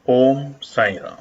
ओम साई राम।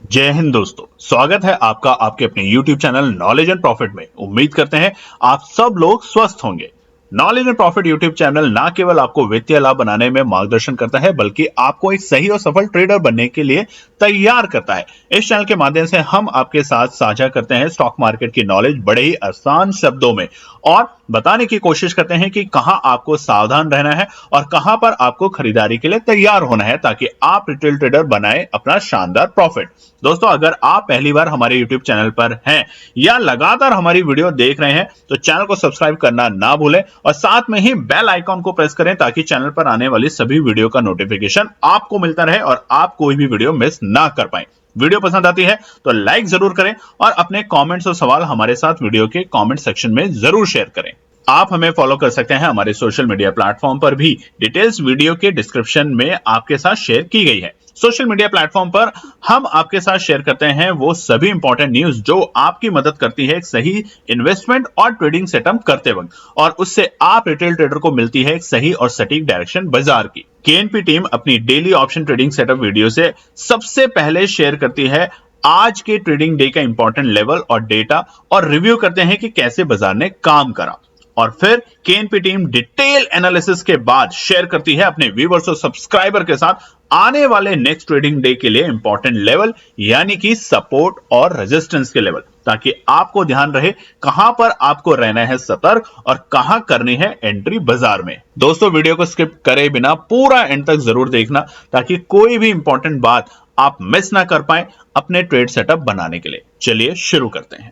जय हिंद दोस्तों, स्वागत है आपका आपके अपने YouTube channel knowledge and profit में। उम्मीद करते हैं आप सब लोग स्वस्थ होंगे। Knowledge and profit YouTube channel ना केवल आपको वित्तीय लाभ बनाने में मार्गदर्शन करता है, बल्कि आपको एक सही और सफल ट्रेडर बनने के लिए तैयार करता है। इस चैनल के माध्यम से हम आपके साथ साझा करते हैं स्टॉक मार्केट की नॉलेज बड़े ही आसान शब्दों में और बताने की कोशिश करते हैं कि कहां आपको सावधान रहना है और कहां पर आपको खरीदारी के लिए तैयार होना है, ताकि आप रिटेल ट्रेडर बनाए अपना शानदार प्रॉफिट। दोस्तों, अगर आप पहली बार हमारे YouTube चैनल पर हैं या लगातार हमारी वीडियो देख रहे हैं तो चैनल को सब्सक्राइब करना ना भूलें और साथ में ही बेल आइकॉन को प्रेस करें, ताकि चैनल पर आने वाली सभी वीडियो का नोटिफिकेशन आपको मिलता रहे और आप कोई भी वीडियो मिस ना कर पाए। वीडियो पसंद आती है तो लाइक जरूर करें और अपने कमेंट्स और सवाल हमारे साथ वीडियो के कमेंट सेक्शन में जरूर शेयर करें। आप हमें फॉलो कर सकते हैं हमारे सोशल मीडिया प्लेटफॉर्म पर भी, डिटेल्स वीडियो के डिस्क्रिप्शन में आपके साथ शेयर की गई है। सोशल मीडिया प्लेटफॉर्म पर हम आपके साथ शेयर करते हैं वो सभी इंपॉर्टेंट न्यूज जो आपकी मदद करती है एक सही इन्वेस्टमेंट और ट्रेडिंग सेटअप करते वक्त, और उससे आप रिटेल ट्रेडर को मिलती है एक सही और सटीक डायरेक्शन बाजार की। केएनपी टीम अपनी daily option trading setup video से सबसे पहले शेयर करती है आज के ट्रेडिंग डे का इंपॉर्टेंट लेवल और डेटा, और रिव्यू करते हैं कि कैसे बाजार ने काम करा। और फिर केएनपी टीम डिटेल एनालिसिस के बाद शेयर करती है अपने व्यूअर्स और सब्सक्राइबर के साथ आने वाले नेक्स्ट ट्रेडिंग डे के लिए इंपॉर्टेंट लेवल, यानी कि सपोर्ट और रेजिस्टेंस के लेवल, ताकि आपको ध्यान रहे कहां पर आपको रहना है सतर्क और कहां करनी है एंट्री बाजार में। दोस्तों, वीडियो को स्किप करे बिना पूरा एंड तक जरूर देखना, ताकि कोई भी इंपॉर्टेंट बात आप मिस ना कर पाए अपने ट्रेड सेटअप बनाने के लिए। चलिए शुरू करते हैं।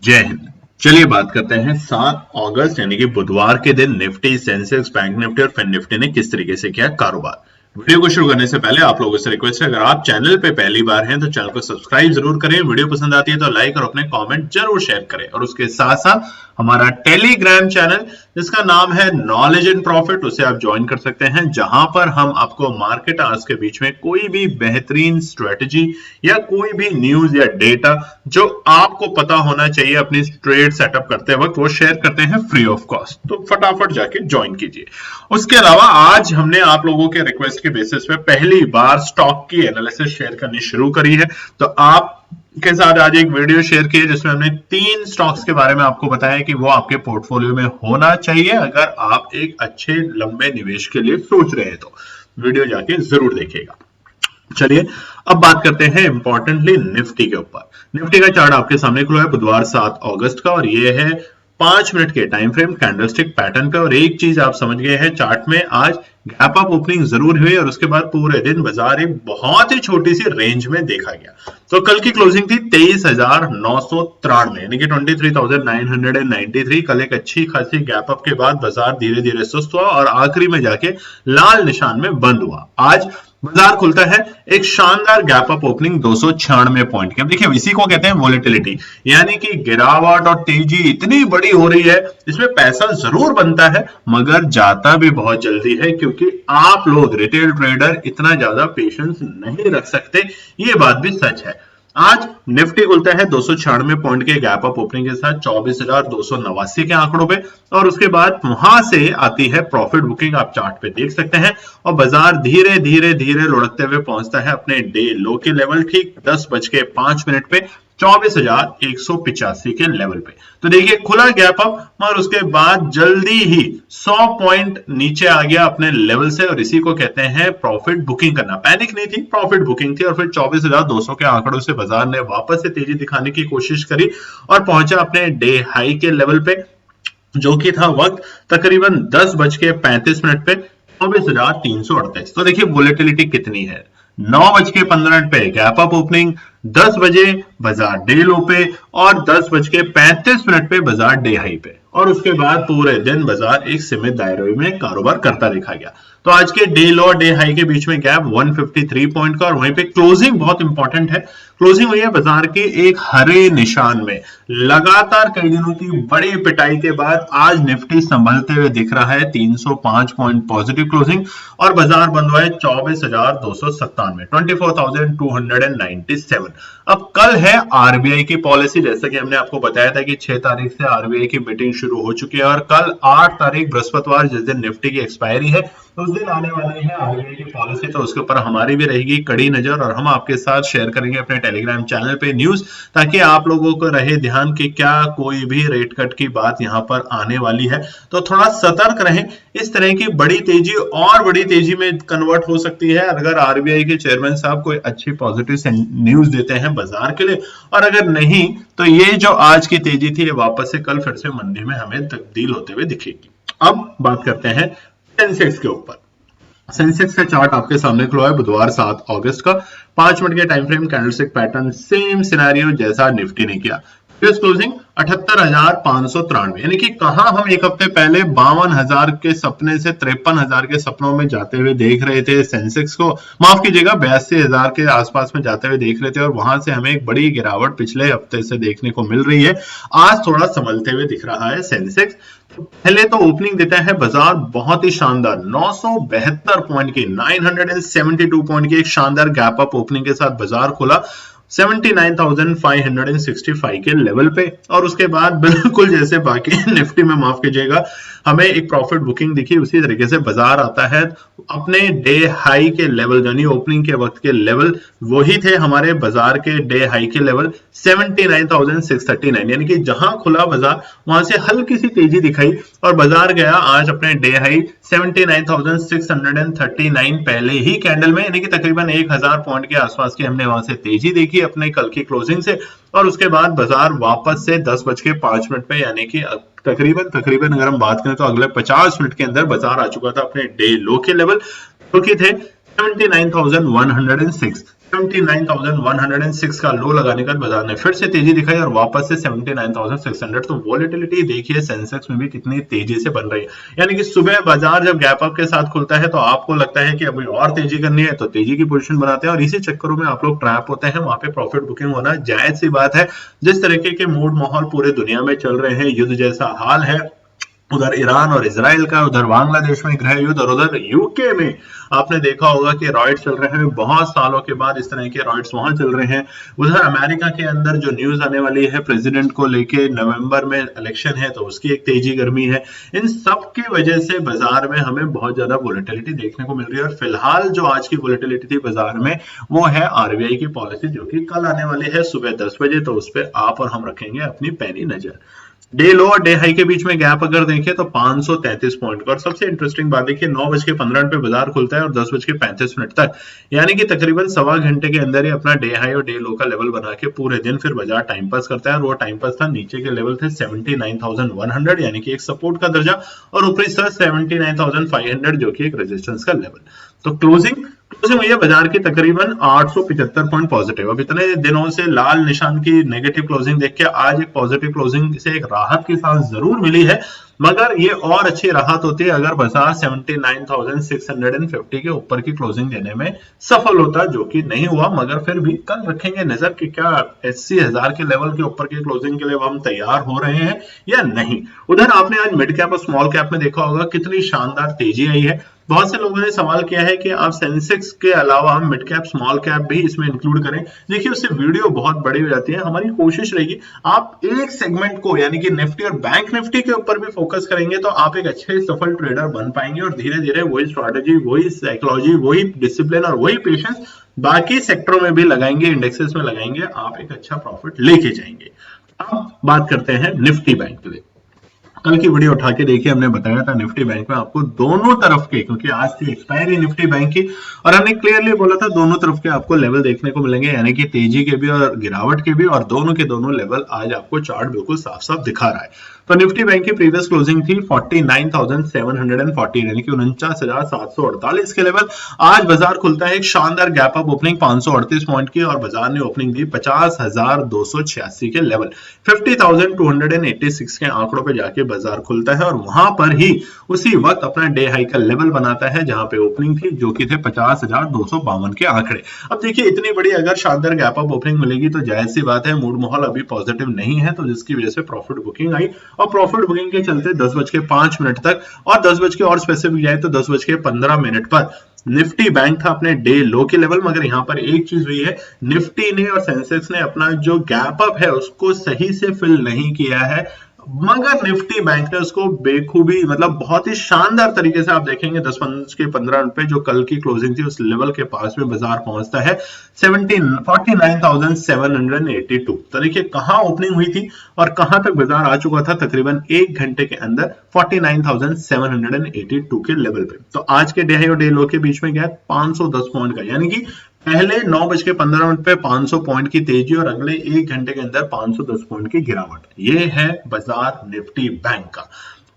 जय हिंद। चलिए बात करते हैं 7 अगस्त यानी कि बुधवार के दिन निफ्टी, सेंसेक्स, बैंक निफ्टी और फिन निफ्टी ने किस तरीके से किया कारोबार। वीडियो को शुरू करने से पहले आप लोगों से रिक्वेस्ट है, अगर आप चैनल पे पहली बार हैं तो चैनल को सब्सक्राइब जरूर करें, वीडियो पसंद आती है तो लाइक और अपने कमेंट जरूर शेयर करें, और उसके साथ साथ हमारा टेलीग्राम चैनल जिसका नाम है नॉलेज एंड प्रॉफिट, उसे आप ज्वाइन कर सकते हैं, जहां पर हम आपको मार्केट आवर्स के बीच में कोई भी बेहतरीन स्ट्रेटजी या कोई भी न्यूज या डेटा जो आपको पता होना चाहिए अपनी ट्रेड सेटअप करते वक्त, वो शेयर करते हैं फ्री ऑफ कॉस्ट। तो फटाफट जाके ज्वाइन कीजिए। उसके अलावा आज हमने आप लोगों के रिक्वेस्ट के बेसिस पे पहली बार स्टॉक की एनालिसिस शेयर करनी शुरू करी है, तो आप के साथ आज एक वीडियो शेयर की है जिसमें हमने 3 स्टॉक्स के बारे में आपको बताया कि वो आपके पोर्टफोलियो में होना चाहिए अगर आप एक अच्छे लंबे निवेश के लिए सोच रहे हैं। तो वीडियो जाके जरूर देखिएगा। चलिए अब बात करते हैं इंपॉर्टेंटली निफ्टी के ऊपर। निफ्टी का चार्ट आपके सामने खुला है बुधवार 7 अगस्त का, और ये है 5 मिनट के टाइम फ्रेम कैंडलस्टिक पैटर्न पे। और एक चीज आप समझ गए हैं, चार्ट में आज गैप अप ओपनिंग जरूर हुई और उसके बाद पूरे दिन बाजार एक बहुत ही छोटी सी रेंज में देखा गया। तो कल की क्लोजिंग थी 23,993 यानी कि 23,993। कल एक अच्छी खासी गैप अप के बाद बाजार धीरे धीरे सुस्त हुआ और आखिरी में जाके लाल निशान में बंद हुआ। आज बाजार खुलता है एक शानदार गैप अप ओपनिंग 296 पॉइंट के। देखिए, इसी को कहते हैं वोलेटिलिटी, यानी कि गिरावट और तेजी इतनी बड़ी हो रही है, इसमें पैसा जरूर बनता है मगर जाता भी बहुत जल्दी है, क्योंकि आप लोग रिटेल ट्रेडर इतना ज्यादा पेशेंस नहीं रख सकते, ये बात भी सच है। आज निफ्टी खुलता है 296 पॉइंट के गैप अप ओपनिंग के साथ 24,289 के आंकड़ों पे, और उसके बाद वहां से आती है प्रॉफिट बुकिंग, आप चार्ट पे देख सकते हैं, और बाजार धीरे धीरे धीरे लुढ़कते हुए पहुंचता है अपने डे लो के लेवल ठीक 10:05 पे 24,185 के लेवल पे। तो देखिए, खुला गैप अप और उसके बाद जल्दी ही 100 पॉइंट नीचे आ गया अपने लेवल से, और इसी को कहते हैं प्रॉफिट बुकिंग करना। पैनिक नहीं थी, प्रॉफिट बुकिंग थी। और फिर 24,200 के आंकड़ों से बाजार ने वापस से तेजी दिखाने की कोशिश करी और पहुंचा अपने डे हाई के लेवल पे, जो कि था वक्त तकरीबन 10:35 पे 24,338। तो देखिए वोलेटिलिटी कितनी है। 9:15 पे गैप अप ओपनिंग, 10 बजे बाजार डे लो पे, और 10:35 पे बाजार डे हाई पे, और उसके बाद पूरे दिन बाजार एक सीमित दायरे में कारोबार करता देखा गया। तो आज के डे लो और डे हाई के बीच में गैप 153 पॉइंट का, और वहीं पे क्लोजिंग बहुत इंपॉर्टेंट है। क्लोजिंग हुई है बाजार के एक हरे निशान में, लगातार कई दिनों की बड़ी पिटाई के बाद आज निफ्टी संभलते हुए दिख रहा है। 305 पॉइंट पॉजिटिव क्लोजिंग और बाजार बंद हुआ है 24,297, 24,297। अब कल है आरबीआई की पॉलिसी। जैसा कि हमने आपको बताया था कि 6 तारीख से आरबीआई की मीटिंग शुरू हो चुकी है और कल 8 तारीख बृहस्पतिवार जिस दिन निफ्टी की एक्सपायरी है उस दिन आने वाले हैं आरबीआई की पॉलिसी। तो उसके ऊपर हमारी भी रहेगी कड़ी नजर और हम आपके साथ शेयर करेंगे अपने टेलीग्राम चैनल पे न्यूज, ताकि आप लोगों को रहे ध्यान कि क्या कोई भी रेट कट की बात यहाँ पर आने वाली है। तो थोड़ा सतर्क रहें। इस तरह की बड़ी तेजी और बड़ी तेजी में कन्वर्ट हो सकती है अगर आरबीआई के चेयरमैन साहब कोई अच्छी पॉजिटिव न्यूज देते हैं बाजार के लिए, और अगर नहीं तो ये जो आज की तेजी थी ये वापस से कल फिर से मंदी में हमें तब्दील होते हुए दिखेगी। अब बात करते हैं सेंसेक्स के ऊपर। सेंसेक्स का चार्ट आपके सामने खुला है बुधवार 7 अगस्त का। 5 मिनट के time frame candlestick pattern, same scenario जैसा निफ्टी ने किया। क्लोजिंग 78,593, यानी कि कहां हम एक हफ्ते पहले 52,000 के सपने से 53,000 के सपनों में जाते हुए देख रहे थे सेंसेक्स को, माफ कीजिएगा 82,000 के आसपास में जाते हुए देख रहे थे, और वहां से हमें एक बड़ी गिरावट पिछले हफ्ते से देखने को मिल रही है। आज थोड़ा संभलते हुए दिख रहा है सेंसेक्स। तो पहले तो ओपनिंग देता है बाजार बहुत ही शानदार 972 पॉइंट की, 972 पॉइंट की एक शानदार गैप अप ओपनिंग के साथ बाजार खुला 79,565 के लेवल पे। और उसके बाद बिल्कुल जैसे बाकी निफ्टी में माफ कीजिएगा हमें एक प्रॉफिट बुकिंग दिखी, उसी तरीके से बाजार आता है अपने डे हाई के लेवल, यानी ओपनिंग के वक्त के लेवल वही थे हमारे बाजार के डे हाई के लेवल 79,639, यानी कि जहां खुला बाजार वहां से हल्की सी तेजी दिखाई और बाजार गया आज अपने डे हाई 79,639 पहले ही कैंडल में, यानी कि तकरीबन 1,000 पॉइंट के आसपास की हमने वहां से तेजी देखी अपने कल की क्लोजिंग से। और उसके बाद बाजार वापस से 10:05 पे, यानी कि तकरीबन अगर हम बात करें तो अगले 50 मिनट के अंदर बाजार आ चुका था अपने डे लो के लेवल, जो कि थे 79,106। 79,106 का लो लगाने का बाजार ने फिर से तेजी दिखाई और वापस से 79,600। तो वॉलेटिलिटी देखिए सेंसेक्स में भी कितनी तेजी से बन रही है, यानी कि सुबह बाजार जब गैप अप के साथ खुलता है तो आपको लगता है कि अभी और तेजी करनी है तो तेजी की पोजीशन बनाते हैं और इसी चक्करों में आप लोग ट्रैप होते हैं। वहां पे प्रॉफिट बुकिंग होना जायज सी बात है। जिस तरीके के मूड माहौल पूरे दुनिया में चल रहे हैं, युद्ध जैसा हाल है, उधर ईरान और इजराइल का, उधर बांग्लादेश में गृह युद्ध और उधर यूके में आपने देखा होगा कि रॉयट्स चल रहे हैं, बहुत सालों के बाद इस तरह के रॉयट्स वहां चल रहे हैं। उधर अमेरिका के अंदर जो न्यूज आने वाली है प्रेसिडेंट को लेके, नवंबर में इलेक्शन है तो उसकी एक तेजी गर्मी है। इन सब की वजह से बाजार में हमें बहुत ज्यादा वोलेटिलिटी देखने को मिल रही है और फिलहाल जो आज की वोलेटिलिटी थी बाजार में वो है आरबीआई की पॉलिसी जो कि कल आने वाली है सुबह 10 बजे, तो उस पर आप और हम रखेंगे अपनी पैनी नजर। डे लो और डे हाई के बीच में गैप अगर देखें तो 533 पॉइंट का। और सबसे इंटरेस्टिंग बात देखिए 9:15 पे बाजार खुलता है और 10:35 तक, यानी कि तकरीबन सवा घंटे के अंदर ही अपना डे हाई और डे लो का लेवल बना के पूरे दिन फिर बाजार टाइम पास करता है। और वो टाइम पास था, नीचे के लेवल थे 79,100, यानी कि एक सपोर्ट का दर्जा, और ऊपरी था 79,500 जो कि एक रेजिस्टेंस का लेवल। तो क्लोजिंग हुई है बाजार की तकरीबन 875 पॉइंट पॉजिटिव। अब इतने दिनों से लाल निशान की नेगेटिव क्लोजिंग देख के आज एक पॉजिटिव क्लोजिंग से एक राहत की सांस जरूर मिली है, मगर ये और अच्छी राहत होती है अगर बाजार 79,650 के ऊपर की क्लोजिंग देने में सफल होता, जो कि नहीं हुआ। मगर फिर भी कल रखेंगे नजर कि क्या 80,000 के लेवल के ऊपर की क्लोजिंग के लिए हम तैयार हो रहे हैं या नहीं। उधर आपने आज मिड कैप और स्मॉल कैप में देखा होगा कितनी शानदार तेजी आई है। बहुत से लोगों ने सवाल किया है कि आप सेंसेक्स के अलावा हम मिड कैप स्मॉल कैप भी इसमें इंक्लूड करें। देखिए उससे वीडियो बहुत बड़ी हो जाती है। हमारी कोशिश रहेगी आप एक सेगमेंट को, यानी कि निफ्टी और बैंक निफ्टी के ऊपर भी फोकस करेंगे तो आप एक अच्छे सफल ट्रेडर बन पाएंगे और धीरे धीरे वही स्ट्रैटेजी, वही साइकोलॉजी, वही डिसिप्लिन और वही पेशेंस बाकी सेक्टरों में भी लगाएंगे, इंडेक्सेस में लगाएंगे, आप एक अच्छा प्रॉफिट लेके जाएंगे। अब बात करते हैं निफ्टी बैंक के लिए। कल की वीडियो उठा के देखिए, हमने बताया था निफ्टी बैंक में आपको दोनों तरफ के, क्योंकि आज थी एक्सपायरी निफ्टी बैंक की, और हमने क्लियरली बोला था दोनों तरफ के आपको लेवल देखने को मिलेंगे, यानी कि तेजी के भी और गिरावट के भी, और दोनों के दोनों लेवल आज आपको चार्ट बिल्कुल साफ साफ दिखा रहा है। तो निफ्टी बैंक की प्रीवियस क्लोजिंग थी 49,740 यानी कि 49,748 के लेवल। आज बाजार खुलता है एक शानदार गैप अप ओपनिंग 538 पॉइंट की और बाजार ने ओपनिंग दी 50,286 के लेवल। 50,286 के आंकड़ों पे जाके बाजार खुलता है और वहां पर ही उसी वक्त अपना डे हाई का लेवल बनाता है जहां पे ओपनिंग थी, जो कि थे 50,252 के आंकड़े। अब देखिए इतनी बड़ी अगर शानदार गैप अप ओपनिंग मिलेगी तो जाहिर सी बात है मूड माहौल अभी पॉजिटिव नहीं है, तो जिसकी वजह से प्रॉफिट बुकिंग आई और प्रॉफिट बुकिंग के चलते 10:05 तक और 10 बज के और स्पेसिफिक जाए तो 10:15 पर निफ्टी बैंक था अपने डे लो के लेवल। मगर यहां पर एक चीज हुई है, निफ्टी ने और सेंसेक्स ने अपना जो गैप अप है उसको सही से फिल नहीं किया है, मगर निफ्टी बैंक ने उसको बेखूबी मतलब बहुत ही शानदार तरीके से आप देखेंगे 10:15 पे जो कल की क्लोजिंग थी उस लेवल के पास में बाजार पहुंचता है 49,782। तो देखिए कहां ओपनिंग हुई थी और कहां तक बाजार आ चुका था, तकरीबन 1 घंटे के अंदर 49,782 के लेवल पे। तो आज के डे हाई और डे लो के बीच में गया 510 पॉइंट का, यानी कि पहले 9:15 पे 500 पॉइंट की तेजी और अगले 1 घंटे के अंदर 510 पॉइंट की गिरावट। ये है बाजार निफ्टी बैंक का।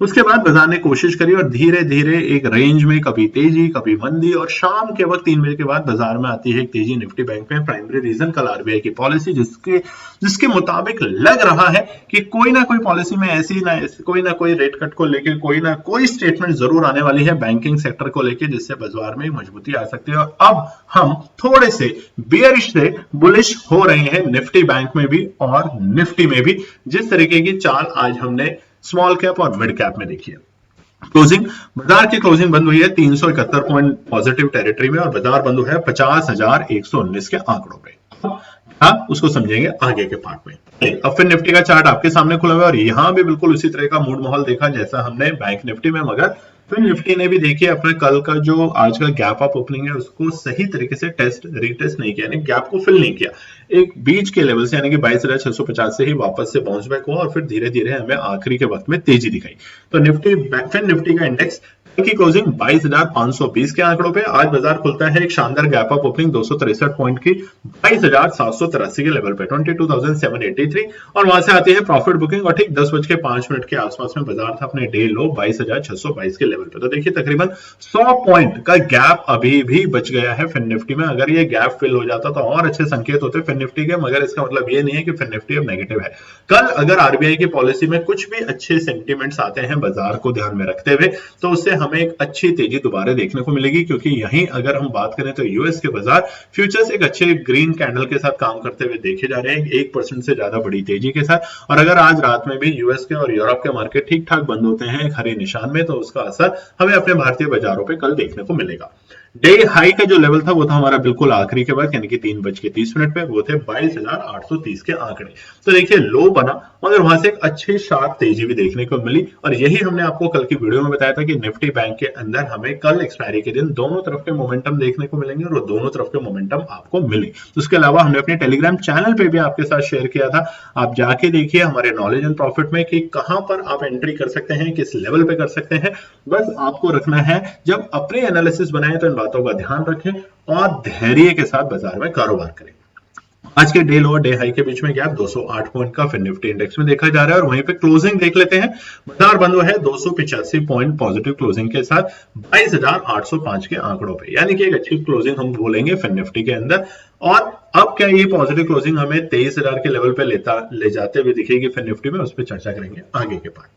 उसके बाद बाजार ने कोशिश करी और धीरे धीरे एक रेंज में कभी तेजी कभी मंदी और शाम के वक्त 3 बजे के बाद बाजार में आती है एक तेजी निफ्टी बैंक में। प्राइमरी रीजन कल आरबीआई की पॉलिसी जिसके मुताबिक लग रहा है कि कोई ना कोई पॉलिसी में ऐसी कोई ना कोई रेट कट को लेकर कोई ना कोई स्टेटमेंट जरूर आने वाली है बैंकिंग सेक्टर को लेकर, जिससे बाजार में मजबूती आ सकती है। और अब हम थोड़े से बेयरिश से बुलिश हो रहे हैं निफ्टी बैंक में भी और निफ्टी में भी। जिस तरीके की चाल आज हमने स्मॉल कैप और मिड कैप में देखिए। क्लोजिंग, बाजार की क्लोजिंग बंद हुई है 371 पॉइंट पॉजिटिव टेरिटरी में और बाजार बंद हुआ है 50,119 के आंकड़ों पे। उसको समझेंगे आगे के पार्ट में। अब फिर निफ्टी का चार्ट आपके सामने खुला हुआ है और यहां भी बिल्कुल उसी तरह का मूड माहौल देखा जैसा हमने बैंक निफ्टी में, मगर फिर निफ्टी ने भी देखिए अपने कल का जो आज का गैप अप ओपनिंग है उसको सही तरीके से रीटेस्ट नहीं किया, यानी गैप को फिल नहीं किया। एक बीच के लेवल से यानी कि 22,650 से ही वापस से बाउंस बैक हुआ और फिर धीरे धीरे हमें आखिरी के वक्त में तेजी दिखाई। तो निफ्टी का इंडेक्स की क्लोजिंग 22,520 के आंकड़ों पे। आज बाजार खुलता है एक शानदार गैप अप ओपनिंग 263 पॉइंट की 22,783 के लेवल पे 22,783 और वहां से आती है प्रॉफिट बुकिंग और ठीक 10:05 के आसपास में बाजार था अपने डे लो 22,622 के लेवल पे। तो देखिए तकरीबन 100 पॉइंट का गैप अभी भी बच गया है फिन निफ्टी में। अगर ये गैप फिल हो जाता तो और अच्छे संकेत होते फिन निफ्टी के, मगर इसका मतलब ये नहीं है कि फिन निफ्टी अब नेगेटिव है। कल अगर आरबीआई की पॉलिसी में कुछ भी अच्छे सेंटिमेंट्स आते हैं बाजार को ध्यान में रखते हुए तो उससे हमें एक अच्छी तेजी दोबारा देखने को मिलेगी, क्योंकि यहीं अगर हम बात करें तो यूएस के बाजार फ्यूचर्स एक अच्छे ग्रीन कैंडल के साथ काम करते हुए देखे जा रहे हैं 1% से ज्यादा बड़ी तेजी के साथ। और अगर आज रात में भी यूएस के और यूरोप के मार्केट ठीक ठाक बंद होते हैं एक हरे निशान में, तो उसका असर हमें अपने भारतीय बाजारों पर कल देखने को मिलेगा। डे हाई का जो लेवल था वो था हमारा बिल्कुल आखिरी के बाद यानी कि 3:30 पे, वो थे 22,830 के आंकड़े। तो देखिए लो बना मगर वहां से एक अच्छी शार्प तेजी भी देखने को मिली और यही हमने आपको कल की वीडियो में बताया था कि निफ्टी बैंक के अंदर हमें कल एक्सपायरी के दिन दोनों तरफ के मोमेंटम देखने को मिलेंगे और वो दोनों तरफ के मोमेंटम आपको मिले। उसके अलावा हमने अपने टेलीग्राम चैनल पे भी आपके साथ शेयर किया था, आप जाके देखिए हमारे नॉलेज एंड प्रॉफिट में कि कहां पर आप एंट्री कर सकते हैं, किस लेवल पे कर सकते हैं। बस आपको रखना है जब अपने एनालिसिस बनाए तो इन बातों का ध्यान रखें और धैर्य के साथ बाजार में कारोबार करें। आज के डे लो और डे हाई के बीच में गैप 208 पॉइंट का फिन निफ्टी इंडेक्स में देखा जा रहा है और वहीं पे क्लोजिंग देख लेते हैं। बाजार बंद हुआ है 285 पॉइंट पॉजिटिव क्लोजिंग के साथ 22,805 के आंकड़ों पे, यानी कि एक अच्छी क्लोजिंग हम बोलेंगे फिन निफ्टी के अंदर। और अब क्या ये पॉजिटिव क्लोजिंग हमें 23,000 के लेवल पे ले जाते हुए दिखेगी फिन निफ्टी में, उस पर चर्चा करेंगे आगे के पार्ट में।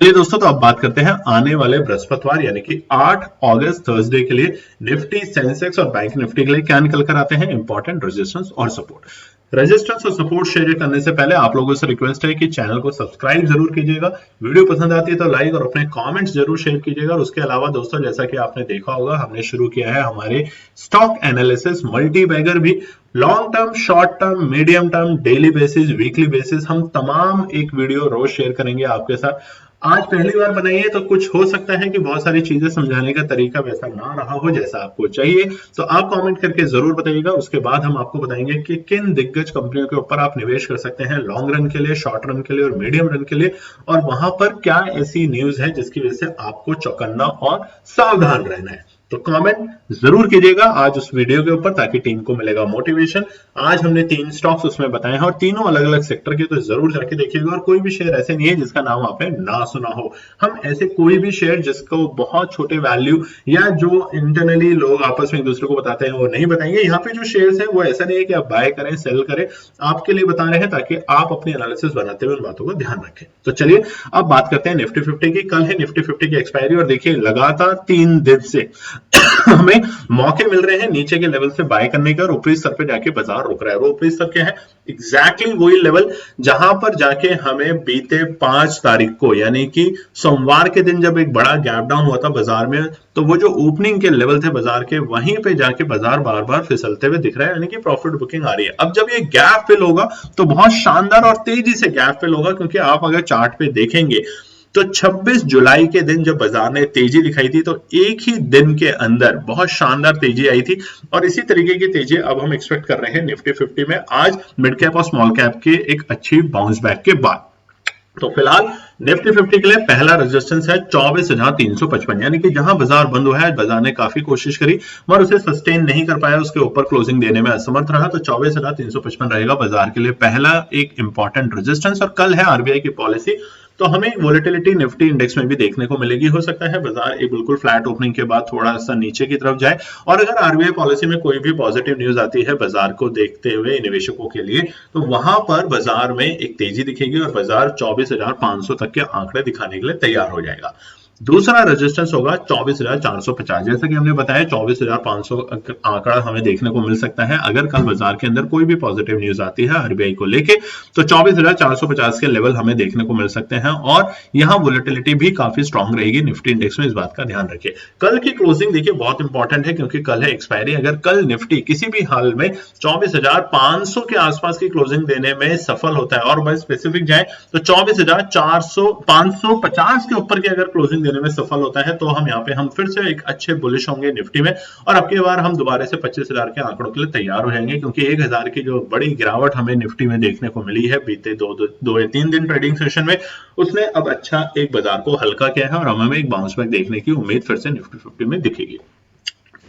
चलिए दोस्तों, तो अब बात करते हैं आने वाले बृहस्पतिवार यानी कि 8 अगस्त थर्सडे के लिए निफ्टी, सेंसेक्स और बैंक निफ्टी के लिए क्या निकल कर आते हैं इंपॉर्टेंट रेजिस्टेंस और सपोर्ट। रेजिस्टेंस और सपोर्ट शेयर करने से पहले आप लोगों से रिक्वेस्ट है कि चैनल को सब्सक्राइब जरूर कीजिएगा, वीडियो पसंद आती है तो लाइक और अपने कमेंट्स जरूर शेयर कीजिएगा। और उसके अलावा दोस्तों, जैसा कि आपने देखा होगा हमने शुरू किया है हमारे स्टॉक एनालिसिस मल्टी बैगर भी, long term, short term, medium term, daily basis, weekly basis, हम तमाम एक वीडियो रोज शेयर करेंगे आपके साथ। आज पहली बार बनाई है तो कुछ हो सकता है कि बहुत सारी चीजें समझाने का तरीका वैसा ना रहा हो जैसा आपको चाहिए, तो आप कमेंट करके जरूर बताइएगा। उसके बाद हम आपको बताएंगे कि किन दिग्गज कंपनियों के ऊपर आप निवेश कर सकते हैं लॉन्ग रन के लिए, शॉर्ट रन के लिए और मीडियम रन के लिए, और वहां पर क्या ऐसी न्यूज है जिसकी वजह से आपको चौकन्ना और सावधान रहना है। तो कमेंट जरूर कीजिएगा आज उस वीडियो के ऊपर, ताकि टीम को मिलेगा मोटिवेशन। आज हमने 3 स्टॉक्स उसमें बताए हैं और तीनों अलग अलग सेक्टर के, तो जरूर जाके देखिएगा। और कोई भी शेयर ऐसे नहीं है जिसका नाम आपने ना सुना हो। हम ऐसे कोई भी शेयर जिसको बहुत छोटे वैल्यू या जो इंटरनली लोग आपस में एक दूसरे को बताते हैं वो नहीं बताएंगे। यहाँ पे जो शेयर्स है वो ऐसा नहीं है कि आप बाय करें सेल करें, आपके लिए बता रहे हैं ताकि आप अपनी एनालिसिस बनाते हुए उन बातों को ध्यान रखें। तो चलिए अब बात करते हैं निफ्टी 50 की। कल है निफ्टी 50 की एक्सपायरी और देखिए लगातार 3 दिन से हमें मौके मिल रहे हैं नीचे के लेवल से बाय करने के और ऊपरी स्तर पे जाके बाजार रुक रहा है। वो ऊपरी स्तर क्या है? एग्जैक्टली वही लेवल जहां पर जाके हमें बीते 5 तारीख को, यानी कि सोमवार के दिन जब एक बड़ा गैप डाउन हुआ था बाजार में, तो वो जो ओपनिंग के लेवल थे बाजार के, वहीं पे जाके बाजार बार बार फिसलते हुए दिख रहा है, यानी कि प्रॉफिट बुकिंग आ रही है। अब जब ये गैप फिल होगा तो बहुत शानदार और तेजी से गैप फिल होगा, क्योंकि आप अगर चार्ट पे देखेंगे तो 26 जुलाई के दिन जब बाजार ने तेजी दिखाई थी तो एक ही दिन के अंदर बहुत शानदार तेजी आई थी। और इसी तरीके की तेजी अब हम एक्सपेक्ट कर रहे हैं निफ्टी 50 में आज मिड कैप और स्मॉल कैप के एक अच्छी बाउंस बैक के बाद। तो फिलहाल निफ्टी 50 के लिए पहला रेजिस्टेंस है 24,355, यानी कि जहां बाजार बंद हुआ है, बाजार ने काफी कोशिश करी मगर उसे सस्टेन नहीं कर पाया, उसके ऊपर क्लोजिंग देने में असमर्थ रहा। तो 24,355 रहेगा बाजार के लिए पहला एक इंपॉर्टेंट रेजिस्टेंस। और कल है आरबीआई की पॉलिसी, तो हमें वोलेटिलिटी निफ्टी इंडेक्स में भी देखने को मिलेगी। हो सकता है बाजार एक बिल्कुल फ्लैट ओपनिंग के बाद थोड़ा सा नीचे की तरफ जाए, और अगर आरबीआई पॉलिसी में कोई भी पॉजिटिव न्यूज आती है बाजार को देखते हुए निवेशकों के लिए, तो वहां पर बाजार में एक तेजी दिखेगी और बाजार 24,500 तक के आंकड़े दिखाने के लिए तैयार हो जाएगा। दूसरा रेजिस्टेंस होगा 24,450, जैसा कि हमने बताया 24,500 आंकड़ा हमें देखने को मिल सकता है अगर कल बाजार के अंदर कोई भी पॉजिटिव न्यूज आती है आरबीआई को लेके, तो 24,450 के लेवल हमें देखने को मिल सकते हैं। और यहां वोलेटिलिटी भी काफी स्ट्रांग रहेगी निफ्टी इंडेक्स में, इस बात का ध्यान रखिए। कल की क्लोजिंग देखिए बहुत इंपॉर्टेंट है, क्योंकि कल है एक्सपायरी। अगर कल निफ्टी किसी भी हाल में 24,500 के आसपास की क्लोजिंग देने में सफल होता है, और बाय स्पेसिफिक जाए तो 24,550 के ऊपर की अगर क्लोजिंग देने में सफल होता है, तो हम फिर से एक अच्छे बुलिश होंगे निफ्टी में, और अब की बार हम दोबारा से 25,000 के आंकड़ों के लिए तैयार हो जाएंगे, क्योंकि 1,000 की जो बड़ी गिरावट हमें निफ्टी में देखने को मिली है बीते 2 या 3 दिन ट्रेडिंग सेशन में, उसने अब अच्छा एक बाजार को हल्का किया है और हमें एक बाउंस बैक देखने की उम्मीद फिर से निफ्टी 50 में दिखेगी।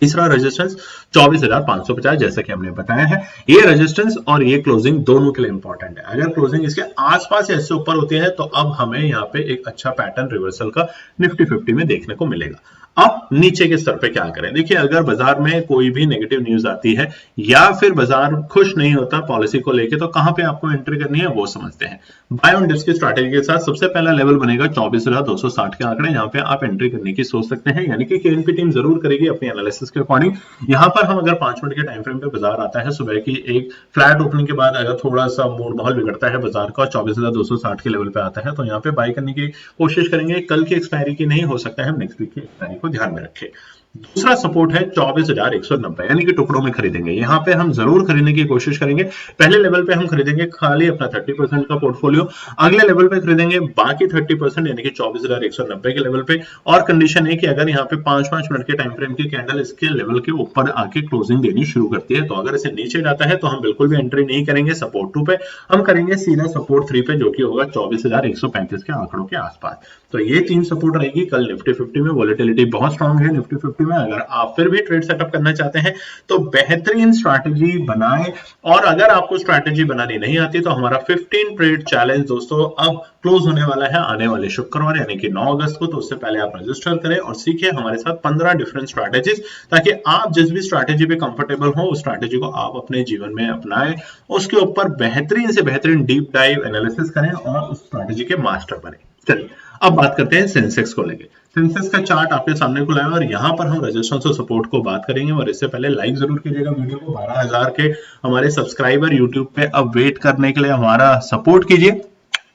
तीसरा रेजिस्टेंस 24,550, जैसा कि हमने बताया है, ये रेजिस्टेंस और ये क्लोजिंग दोनों के लिए इंपॉर्टेंट है। अगर क्लोजिंग इसके आसपास ऐसे ऊपर होती है तो अब हमें यहाँ पे एक अच्छा पैटर्न रिवर्सल का निफ्टी 50 में देखने को मिलेगा। अब नीचे के स्तर पे क्या करें? देखिए, अगर बाजार में कोई भी नेगेटिव न्यूज आती है या फिर बाजार खुश नहीं होता पॉलिसी को लेके, तो कहां पे आपको एंट्री करनी है वो समझते हैं। बाय ऑन डिप्स की स्ट्रैटेजी के साथ सबसे पहला लेवल बनेगा 24,260 के आंकड़े, यहाँ पे आप एंट्री करने की सोच सकते हैं, यानी कि केएनपी टीम जरूर करेगी अपनी एनालिसिस के अकॉर्डिंग। यहाँ पर हम अगर 5 मिनट के टाइम फ्रेम पे बाजार आता है सुबह की एक फ्लैट ओपनिंग के बाद, अगर थोड़ा सा मूड माहौल बिगड़ता है बाजार का 24,260 के लेवल पे आता है, तो यहाँ पे बाय करने की कोशिश करेंगे। कल की एक्सपायरी की नहीं, हो सकता है हम नेक्स्ट वीक की एक्सपायरी को ध्यान में रखें। दूसरा सपोर्ट है 24,190, यानी कि टुकड़ों में खरीदेंगे। यहाँ पे हम जरूर खरीदने की कोशिश करेंगे। पहले लेवल पे हम खरीदेंगे खाली अपना 30% का पोर्टफोलियो, अगले लेवल पे खरीदेंगे बाकी 30%, यानी कि 24,190 के लेवल पे। और कंडीशन है कि अगर यहाँ पे 5-5 मिनट के टाइम फ्रेम की कैंडल इसके लेवल के ऊपर आके क्लोजिंग देनी शुरू करती है, तो अगर इसे नीचे जाता है तो हम बिल्कुल भी एंट्री नहीं करेंगे सपोर्ट 2 पे, हम करेंगे सीधा सपोर्ट 3 पे, जो कि होगा 24,135 के आंकड़ों के आसपास। तो ये 3 सपोर्ट रहेगी कल निफ्टी 50 में। वोलेटिलिटी बहुत स्ट्रांग है निफ्टी 50 में। अगर आप फिर भी ट्रेड सेटअप करना चाहते हैं तो बेहतरीन स्ट्रैटेजी बनाएं, और अगर आपको स्ट्रैटेजी बनानी नहीं आती तो हमारा 15 ट्रेड चैलेंज दोस्तों अब क्लोज होने वाला है आने वाले शुक्रवार, यानी कि 9 अगस्त को। तो उससे पहले आप रजिस्टर करें और सीखें हमारे साथ 15 डिफरेंट स्ट्रैटेजीज, ताकि आप जिस भी स्ट्रैटेजी पे कंफर्टेबल हो उस स्ट्रैटेजी को आप अपने जीवन में अपनाएं, उसके ऊपर बेहतरीन से बेहतरीन डीप डाइव एनालिसिस करें और उस स्ट्रैटेजी के मास्टर बने। चलिए अब बात करते हैं सेंसेक्स को लेके। सेंसेक्स का चार्ट आपके सामने खुला है और यहाँ पर हम रेजिस्टेंस और सपोर्ट को बात करेंगे, और इससे पहले लाइक जरूर कीजिएगा वीडियो को। 12,000 के हमारे सब्सक्राइबर यूट्यूब पे अब वेट करने के लिए हमारा सपोर्ट कीजिए।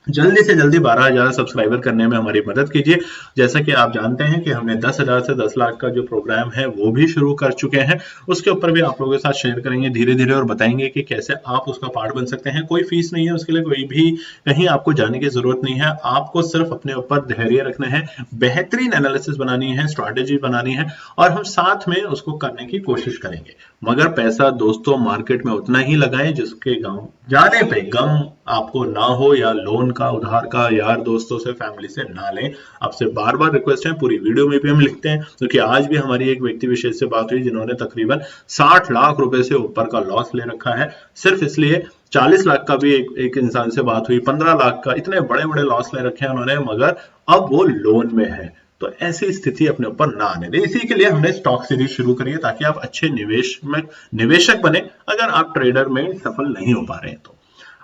जल्दी से जल्दी 12,000 सब्सक्राइबर करने में हमारी मदद कीजिए। जैसा कि आप जानते हैं कि हमने 10,000 से 10 लाख का जो प्रोग्राम है वो भी शुरू कर चुके हैं, उसके ऊपर भी आप लोगों के साथ शेयर करेंगे धीरे धीरे और बताएंगे कि कैसे आप उसका पार्ट बन सकते हैं। कोई फीस नहीं है उसके लिए, कोई भी कहीं आपको जाने की जरूरत नहीं है। आपको सिर्फ अपने ऊपर धैर्य रखना है, बेहतरीन एनालिसिस बनानी है, स्ट्रैटेजी बनानी है, और हम साथ में उसको करने की कोशिश करेंगे। मगर पैसा दोस्तों मार्केट में उतना ही लगाएं जिसके गांव जाने पे गम आपको ना हो, या लोन का, उधार का, यार दोस्तों से, फैमिली से ना लें। आपसे बार बार रिक्वेस्ट है, पूरी वीडियो में भी हम लिखते हैं, क्योंकि आज भी हमारी एक व्यक्ति विशेष से बात हुई जिन्होंने तकरीबन 60 लाख रुपए से ऊपर का लॉस ले रखा है, सिर्फ इसलिए 40 लाख का भी एक इंसान से बात हुई, 15 लाख का, इतने बड़े बड़े लॉस ले रखे हैं उन्होंने, मगर अब वो लोन में है। तो ऐसी स्थिति अपने ऊपर ना आने दे। इसी के लिए हमने स्टॉक सीरीज शुरू करी है, ताकि आप अच्छे निवेशक बने अगर आप ट्रेडर में सफल नहीं हो पा रहे हैं तो।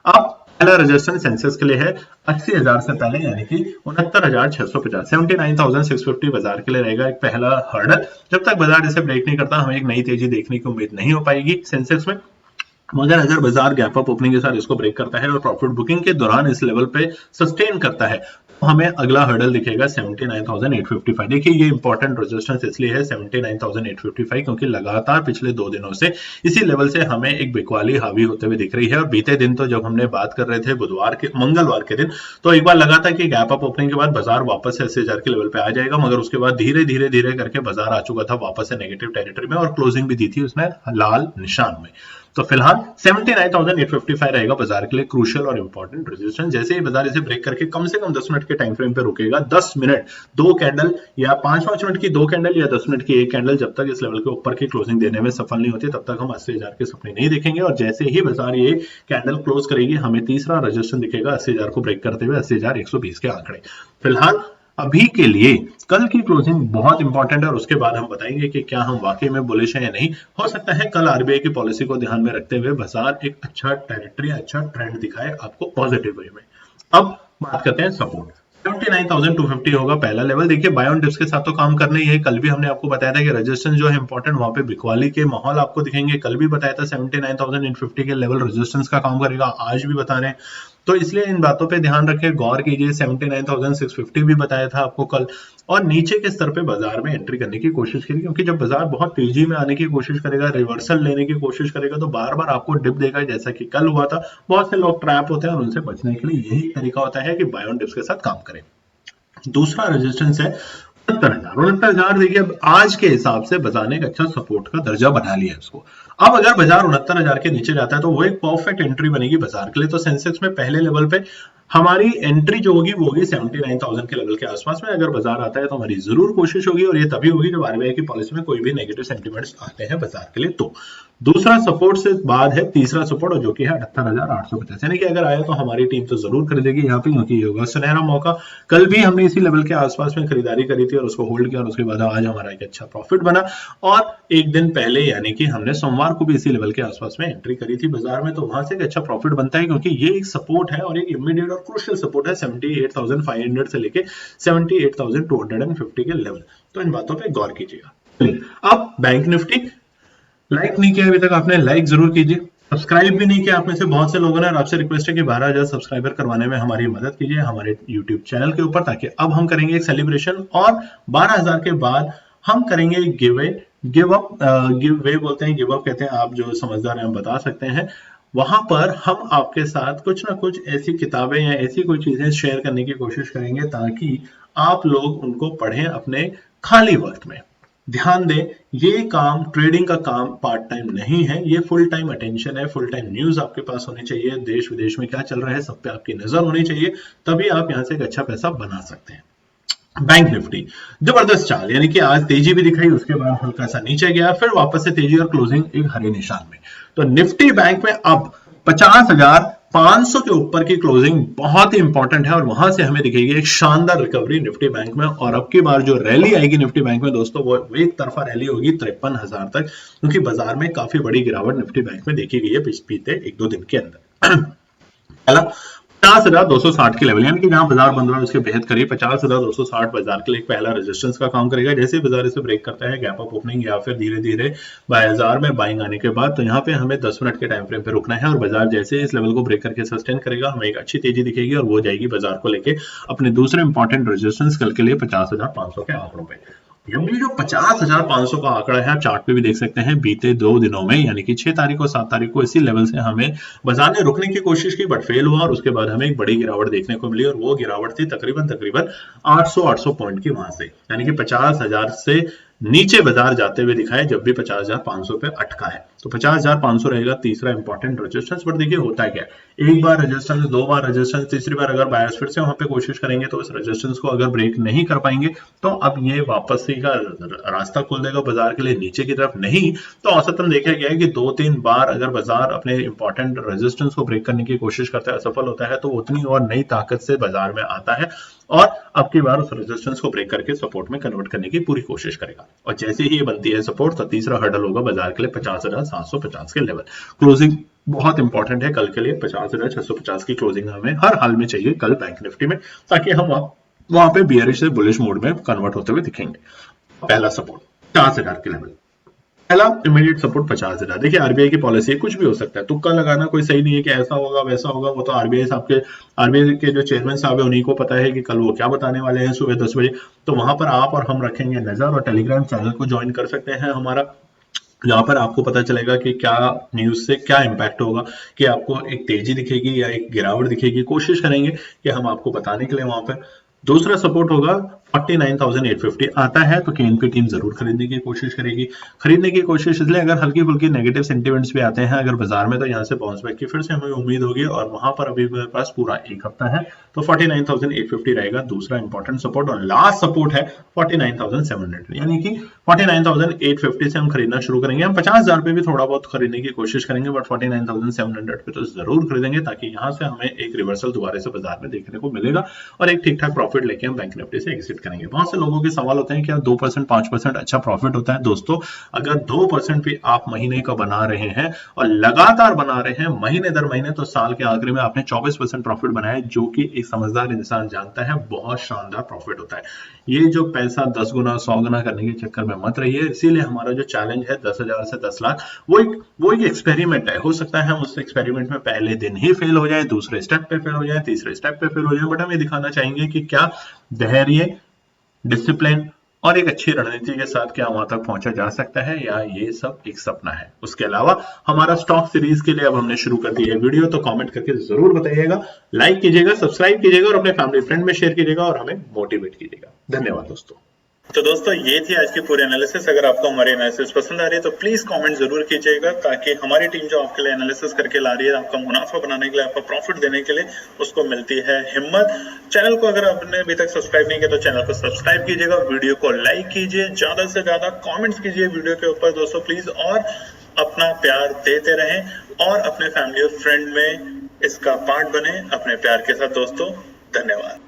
अब पहला रेजिस्टेंस सेंसेक्स के लिए है 80,000 से पहले, यानी कि 69,650, 79,650 बाजार के लिए रहेगा एक पहला हर्डल। जब तक बाजार इसे ब्रेक नहीं करता हमें एक नई तेजी देखने की उम्मीद नहीं हो पाएगी सेंसेक्स में, मगर अगर बाजार गैप अप ओपनिंग के साथ इसको ब्रेक करता है और प्रॉफिट बुकिंग के दौरान इस लेवल पे सस्टेन करता है तो हमें अगला हर्डल दिखेगा 79,855। देखिए ये इंपॉर्टेंट रेजिस्टेंस इसलिए है 79,855 क्योंकि लगातार पिछले 2 दिनों से इसी लेवल से हमें एक बिकवाली हावी होते हुए दिख रही है। और बीते दिन तो जब हमने बात कर रहे थे मंगलवार के दिन, तो एक बार लगा था कि गैप अप ओपनिंग के बाद बाजार वापस से 80,000 के लेवल पे आ जाएगा, मगर उसके बाद धीरे धीरे करके बाजार आ चुका था वापस से नेगेटिव टेरिटरी में, और क्लोजिंग भी दी थी उसने लाल निशान में। तो फिलहाल 79,855 रहेगा बाजार के लिए क्रूशियल और इंपॉर्टेंट रेजिस्टेंस। जैसे ही बाजार इसे ब्रेक करके कम से कम 10 मिनट के टाइम फ्रेम पे रुकेगा, 10 मिनट 2 कैंडल या 5-5 मिनट की 2 कैंडल या 10 मिनट की 1 कैंडल, जब तक इस लेवल के ऊपर की क्लोजिंग देने में सफल नहीं होती तब तक हम 80,000 के सपने नहीं देखेंगे। और जैसे ही बाजार ये कैंडल क्लोज करेगी हमें तीसरा रेजिस्टेंस दिखेगा 80,000 को ब्रेक करते हुए 80,120 के आंकड़े। फिलहाल अभी के लिए कल की क्लोजिंग बहुत इंपॉर्टेंट है और उसके बाद हम बताएंगे कि क्या हम वाकई में बुलिश हैं या नहीं। हो सकता है कल आरबीआई की पॉलिसी को ध्यान में रखते हुए बाजार एक अच्छा टेरिटरी, अच्छा ट्रेंड दिखाए आपको पॉजिटिव वे में। अब बात करते हैं सपोर्ट। 79,250 होगा पहला लेवल। देखिए बाय ऑन डिप्स के साथ तो काम करना ही है। कल भी हमने आपको बताया था कि रेजिस्टेंस जो है इंपॉर्टेंट, वहां पे बिकवाली के माहौल आपको दिखेंगे। कल भी बताया था 79,850 के लेवल रेजिस्टेंस का काम करेगा, आज भी बता रहे हैं। तो इसलिए इन बातों पे ध्यान रखें, गौर कीजिए। 79,650 भी बताया था आपको कल। और नीचे के स्तर पे बाजार में एंट्री करने की कोशिश करिए, क्योंकि जब बाजार बहुत तेजी में आने की कोशिश करेगा, रिवर्सल लेने की कोशिश करेगा, तो बार बार आपको डिप देगा, जैसा कि कल हुआ था। बहुत से लोग ट्रैप होते हैं और उनसे बचने के लिए यही तरीका होता है कि बाय ऑन डिप्स के साथ काम करें। दूसरा रेजिस्टेंस है 69,000। देखिए अब आज के हिसाब से बाजार ने एक अच्छा सपोर्ट का दर्जा बना लिया है उसको। अब अगर बाजार 69,000 के नीचे जाता है तो वो एक परफेक्ट एंट्री बनेगी बाजार के लिए। तो सेंसेक्स में पहले लेवल पे हमारी एंट्री जो होगी वो होगी 79,000 के लेवल के आसपास में। अगर बाजार आता है तो हमारी जरूर कोशिश होगी, और ये तभी होगी जब आरबीआई की पॉलिसी में कोई भी नेगेटिव सेंटिमेंट्स आते हैं बाजार के लिए। तो दूसरा सपोर्ट से बाद है तीसरा सपोर्ट, जो कि है 78,850। यानी कि अगर आया तो हमारी टीम तो जरूर खरीदेगी यहाँ पे, क्योंकि ये होगा सुनहरा मौका। कल भी हमने इसी लेवल के आसपास में खरीदारी करी थी और उसको होल्ड किया, और उसके बाद आज हमारा एक अच्छा प्रॉफिट बना। और एक दिन पहले यानी कि हमने सोमवार को भी इसी लेवल के आसपास में एंट्री करी थी बाजार में, तो वहां से एक अच्छा प्रॉफिट बनता है, क्योंकि ये एक सपोर्ट है और एक इमीडिएट और क्रूशियल सपोर्ट है 78,500 से लेके 78,250 के लेवल। तो इन बातों पे गौर कीजिएगा। अब बैंक निफ्टी, लाइक नहीं किया अभी तक आपने, लाइक जरूर कीजिए। सब्सक्राइब भी नहीं किया आप में से बहुत से लोगों ने, और आपसे रिक्वेस्ट है कि 12,000 सब्सक्राइबर करवाने में हमारी मदद कीजिए हमारे YouTube चैनल के ऊपर, ताकि अब हम करेंगे एक सेलिब्रेशन, और 12,000 के बाद हम करेंगे गिव वे बोलते हैं, गिव अप कहते हैं, आप जो समझदार हैं हम बता सकते हैं। वहां पर हम आपके साथ कुछ ना कुछ ऐसी किताबें या ऐसी कोई चीजें शेयर करने की कोशिश करेंगे, ताकि आप लोग उनको पढ़ें अपने खाली वक्त में। ध्यान दें, ये काम, ट्रेडिंग का काम पार्ट टाइम नहीं है, ये फुल टाइम अटेंशन है। फुल टाइम न्यूज आपके पास होनी चाहिए, देश विदेश में क्या चल रहा है सब पे आपकी नजर होनी चाहिए, तभी आप यहां से एक अच्छा पैसा बना सकते हैं। बैंक निफ्टी जबरदस्त चाल, यानी कि आज तेजी भी दिखाई, उसके बाद हल्का सा नीचे गया, फिर वापस से तेजी और क्लोजिंग एक हरे निशान में। तो निफ्टी बैंक में अब 50,500 के ऊपर की क्लोजिंग बहुत ही इंपॉर्टेंट है, और वहां से हमें दिखेगी एक शानदार रिकवरी निफ्टी बैंक में। और अब की बार जो रैली आएगी निफ्टी बैंक में दोस्तों, वो एक तरफा रैली होगी 53,000 तक, क्योंकि बाजार में काफी बड़ी गिरावट निफ्टी बैंक में देखी गई है बीते 1-2 दिन के अंदर। पहला 50,260 के लेवल, यानी कि जहां बाजार बंद रहा है उसके बेहद करीब 50,260 बाजार के लिए एक पहला रेजिस्टेंस का काम करेगा। जैसे बाजार इसे ब्रेक करता है गैप अप ओपनिंग या फिर धीरे धीरे बाजार में बाइंग आने के बाद, तो यहाँ पे हमें 10 मिनट के टाइम फ्रेम पे रुकना है, और बाजार जैसे इस लेवल को ब्रेक करके सस्टेन करेगा हमें एक अच्छी तेजी दिखेगी, और वो जाएगी बाजार को लेके अपने दूसरे इंपॉर्टेंट रेजिस्टेंस कल के लिए 50,500 के आंकड़ों पे। क्योंकि जो 50,500 का आंकड़ा है, आप चार्ट पे भी देख सकते हैं, बीते 2 दिनों में यानी कि 6 तारीख और 7 तारीख को इसी लेवल से हमें बाजार ने रुकने की कोशिश की, बट फेल हुआ, और उसके बाद हमें एक बड़ी गिरावट देखने को मिली, और वो गिरावट थी तकरीबन 800 पॉइंट की वहां से, यानी कि 50,000 से नीचे बाजार जाते हुए दिखाए जब भी 50,500 पे अटका है। तो 50,500 रहेगा तीसरा इंपॉर्टेंट रेजिस्टेंस। पर देखिए होता है क्या, एक बार रेजिस्टेंस, दो बार रेजिस्टेंस, तीसरी बार अगर बायर्स फिर से वहां पे कोशिश करेंगे तो उस रेजिस्टेंस को अगर ब्रेक नहीं कर पाएंगे तो अब ये वापसी का रास्ता खोल देगा बाजार के लिए नीचे की तरफ। नहीं तो औसतन देखा गया है कि 2-3 बार अगर बाजार अपने इंपॉर्टेंट रेजिस्टेंस को ब्रेक करने की कोशिश करता है, असफल होता है, तो उतनी और नई ताकत से बाजार में आता है और अब की बार उस रेजिस्टेंस को ब्रेक करके सपोर्ट में कन्वर्ट करने की पूरी कोशिश करेगा। और जैसे ही ये बनती है सपोर्ट तो तीसरा हर्डल होगा बाजार के लिए 50,750 के लेवल। क्लोजिंग बहुत इंपॉर्टेंट है कल के लिए। 50,650 की क्लोजिंग हमें हर हाल में चाहिए कल बैंक निफ्टी में, ताकि हम वहां पे बियरिश से बुलिश मोड में कन्वर्ट होते हुए दिखेंगे। पहला सपोर्ट 50,000 के लेवल, पहला इमीडिएट सपोर्ट 50,000। देखिए आरबीआई की पॉलिसी कुछ भी हो सकता है, तुक्का लगाना कोई सही नहीं है कि ऐसा होगा वैसा होगा। वो तो आरबीआई के जो चेयरमैन साहब है उन्हीं को पता है कि कल वो क्या बताने वाले हैं सुबह 10 बजे। तो वहां पर आप और हम रखेंगे नजर, और टेलीग्राम चैनल को ज्वाइन कर सकते हैं हमारा, जहां पर आपको पता चलेगा कि क्या न्यूज से क्या इंपैक्ट होगा, कि आपको एक तेजी दिखेगी या एक गिरावट दिखेगी। कोशिश करेंगे कि हम आपको बताने के लिए वहां पर। दूसरा सपोर्ट होगा 49,850 आता है तो केएनपी टीम जरूर खरीदने की कोशिश करेगी। खरीदने की कोशिश इसलिए अगर हल्की फुल्की नेगेटिव सेंटिमेंट्स भी आते हैं अगर बाजार में, तो यहाँ से बाउंस बैक की फिर से हमें उम्मीद होगी, और वहां पर अभी मेरे पास पूरा एक हफ्ता है। तो 49,850 रहेगा दूसरा इंपॉर्टेंट सपोर्ट। और लास्ट सपोर्ट है 49,700, यानी कि 49,850 से हम खरीदना शुरू करेंगे। हम 50,000 पे भी थोड़ा बहुत खरीदने की कोशिश करेंगे, बट 49,700 पे तो जरूर खरीदेंगे, ताकि यहाँ से हमें एक रिवर्सल दोबारा से बाजार में देखने को मिलेगा और एक ठीक ठाक प्रॉफिट लेके हम बैंक निफ्टी से एग्जिट करेंगे। बहुत से लोगों के सवाल होते हैं कि 2% 5% अच्छा प्रॉफिट होता है। दोस्तों अगर 2% भी आप महीने का बना रहे हैं और लगातार बना रहे हैं महीने दर महीने, तो साल के आखिर में आपने 24% प्रॉफिट बनाया, जो कि एक समझदार इंसान जानता है बहुत शानदार प्रॉफिट होता है। ये जो पैसा 10 गुना 100 गुना करने के चक्कर में मत रहिए। इसीलिए हमारा जो चैलेंज है 10,000 से 10 लाख, वो एक एक्सपेरिमेंट है। हो सकता है हम उस एक्सपेरिमेंट में पहले दिन ही फेल हो जाए, दूसरे स्टेप पे फेल हो जाए, तीसरे स्टेप पे फेल हो जाए, बट हम ये दिखाना चाहेंगे कि क्या धैर्य, डिसिप्लिन और एक अच्छी रणनीति के साथ क्या वहां तक पहुंचा जा सकता है, या ये सब एक सपना है। उसके अलावा हमारा स्टॉक सीरीज के लिए अब हमने शुरू कर दी है वीडियो, तो कमेंट करके जरूर बताइएगा, लाइक कीजिएगा, सब्सक्राइब कीजिएगा और अपने फैमिली फ्रेंड में शेयर कीजिएगा और हमें मोटिवेट कीजिएगा। धन्यवाद दोस्तों। तो दोस्तों ये थी आज की पूरी एनालिसिस। अगर आपको हमारी एनालिसिस पसंद आ रही है तो प्लीज कमेंट जरूर कीजिएगा, ताकि हमारी टीम जो आपके लिए एनालिसिस करके ला रही है, आपका मुनाफा बनाने के लिए, आपका प्रॉफिट देने के लिए, उसको मिलती है हिम्मत। चैनल को अगर आपने अभी तक सब्सक्राइब नहीं किया तो चैनल को सब्सक्राइब कीजिएगा, वीडियो को लाइक कीजिए, ज्यादा से ज्यादा कॉमेंट्स कीजिए वीडियो के ऊपर दोस्तों प्लीज, और अपना प्यार देते रहें और अपने फैमिली और फ्रेंड में इसका पार्ट बने अपने प्यार के साथ दोस्तों। धन्यवाद।